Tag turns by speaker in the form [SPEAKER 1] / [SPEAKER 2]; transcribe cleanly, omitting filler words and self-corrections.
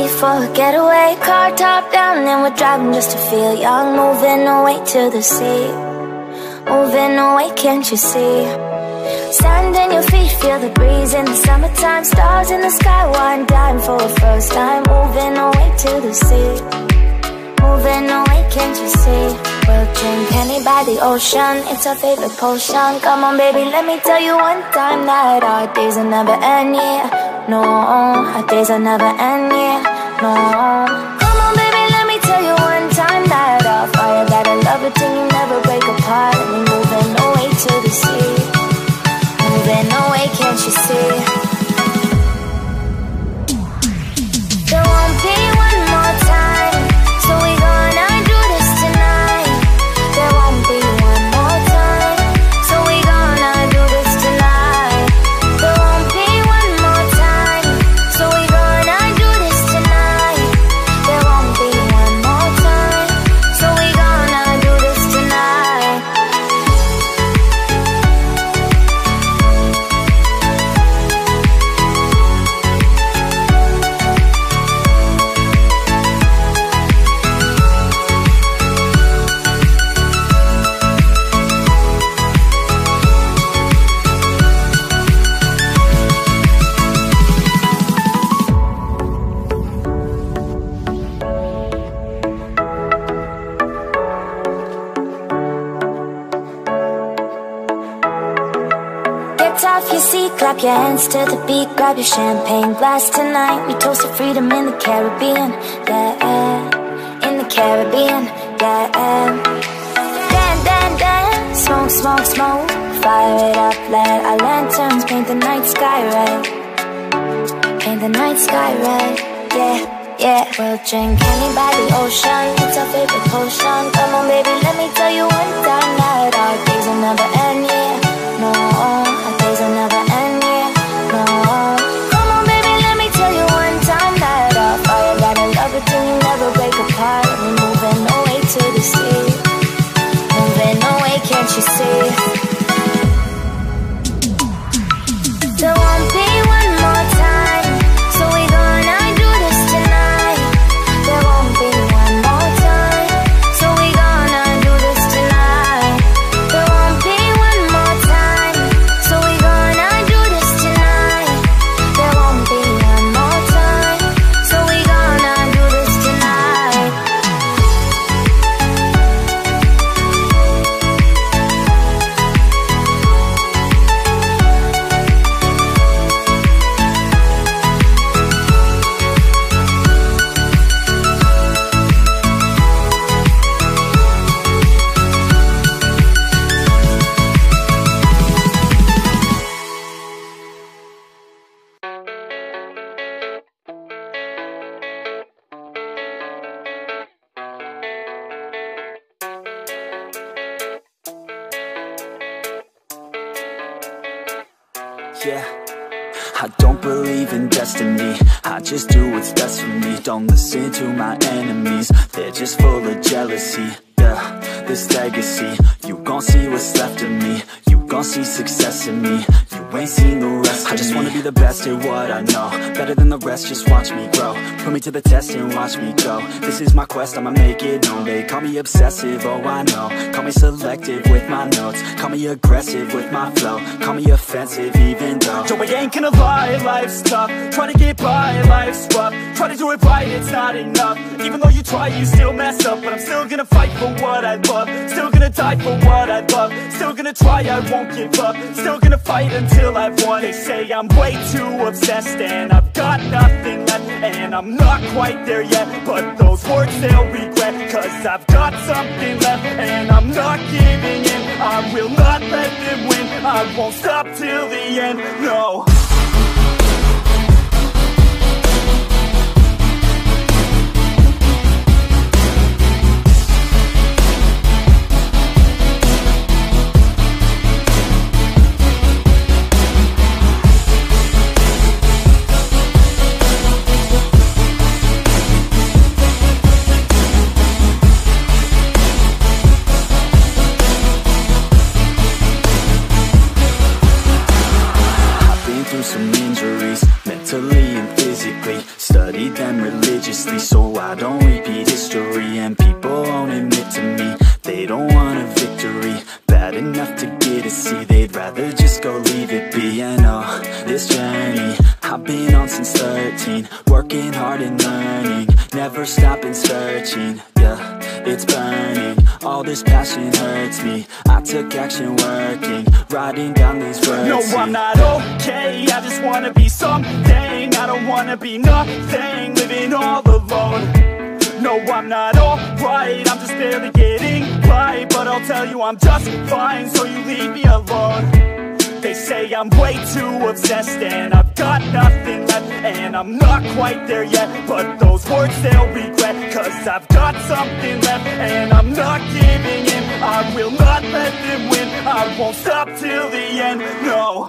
[SPEAKER 1] me for a getaway. Car top down and we're driving just to feel young. Moving away to the sea, moving away, can't you see? Sand in your feet, feel the breeze in the summertime. Stars in the sky, one dime for a first time. Moving away to the sea, moving away, can't you see? We'll drink honey by the ocean, it's our favorite potion. Come on baby, let me tell you one time that our days will never end, yeah. No, our days will never end, yeah. No. Come on baby, let me tell you one time that our fire got a love it till you never break apart. And we're moving away to the sea, moving away, can't you see? There won't be one more time, so we gonna do this tonight. There won't be one more time, so we gonna do this tonight. There won't be one more time, so we gonna do this tonight. There won't be one more time, so we gonna do this tonight. Get off your seat, clap your hands to the beat. Grab your champagne glass tonight. We toast to freedom in the Caribbean, yeah. In the Caribbean, yeah. Dance, dance, dance, smoke, smoke, smoke. Fire it up, let our lanterns paint the night sky red. Paint the night sky red, yeah, yeah. We'll drink honey by the ocean, it's our favorite potion. Come on baby, let me tell you one time that our days will never end, yeah. No, our days will never end, yeah. No. Come on baby, let me tell you one time that our fire got a love it till you never break apart. And we're moving away to the sea, moving away, can't you see? There won't be one more time, so we gonna do this tonight. There won't be one more time, so we gonna do this tonight. There won't be one more time, so we gonna do this tonight. There won't be one more time, so we gonna do this tonight.
[SPEAKER 2] Yeah, I don't believe in destiny, I just do what's best for me. Don't listen to my enemies, they're just full of jealousy. Yeah, this legacy, you gon' see what's left of me. You gon' see success in me, you ain't seen the rest of me. I just wanna be the best at what I know, better than the rest, just watch me grow. Put me to the test and watch me go. This is my quest, I'ma make it known. They call me obsessive, oh I know. Call me selective with my notes, call me aggressive with my flow. Call me offensive even though Joe, I ain't gonna lie, life's tough. Try to get by, life's rough. Try to do it right, it's not enough. Even though you try, you still mess up. But I'm still gonna fight for what I love, still gonna die for what I love. Still gonna try, I won't give up. Still gonna fight until I've won. They say I'm way too obsessed and I've got nothing left, and I'm not quite there yet, but those words they'll regret. Cause I've got something left and I'm not giving in. I will not let them win, I won't stop till the end, no. don't want a victory bad enough to get a C. They'd rather just go leave it be. And oh, this journey I've been on since 13, working hard and learning, never stopping searching. Yeah, it's burning, all this passion hurts me. I took action working, writing down these words. No, I'm not okay, I just wanna be something. I don't wanna be nothing, living all alone. No, I'm not alright, I'm just barely getting by. But I'll tell you I'm just fine, so you leave me alone. They say I'm way too obsessed and I've got nothing left, and I'm not quite there yet, but those words they'll regret, cause I've got something left and I'm not giving in. I will not let them win, I won't stop till the end, no.